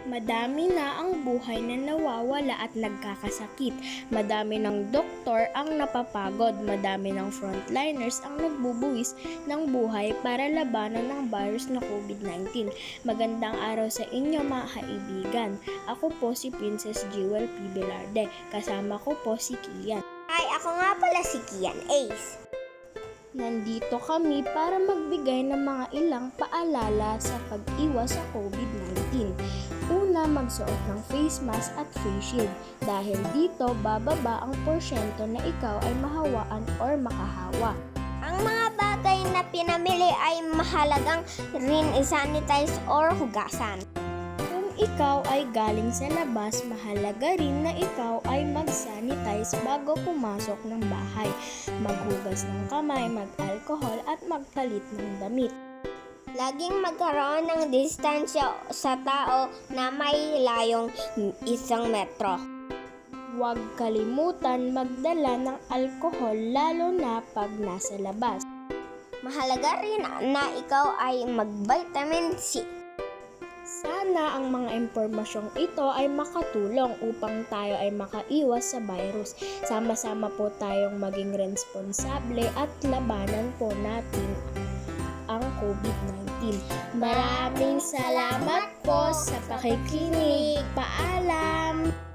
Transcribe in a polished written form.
Madami na ang buhay na nawawala at nagkakasakit. Madami ng doktor ang napapagod. Madami ng frontliners ang nagbubuwis ng buhay para labanan ng virus na COVID-19. Magandang araw sa inyo mga kaibigan. Ako po si Princess Jewel P. Velarde. Kasama ko po si Kian. Ay, ako nga pala si Kian Ace. Nandito kami para magbigay ng mga ilang paalala sa pag-iwas sa COVID-19. Una, magsuot ng face mask at face shield dahil dito bababa ang porsyento na ikaw ay mahawaan or makahawa. Ang mga bagay na pinamili ay mahalagang rin i-sanitize or hugasan. Kung ikaw ay galing sa labas, mahalaga rin na ikaw ay mag-sanitize bago pumasok ng bahay. Maghugas ng kamay, mag-alcohol at magpalit ng damit. Laging magkaroon ng distansya sa tao na may layong 1 metro. Huwag kalimutan magdala ng alcohol lalo na pag nasa labas. Mahalaga rin na ikaw ay mag-vitamin C. Sana ang mga impormasyong ito ay makatulong upang tayo ay makaiwas sa virus. Sama-sama po tayong maging responsable at labanan po natin ang COVID-19. Maraming salamat po sa pakikinig. Paalam!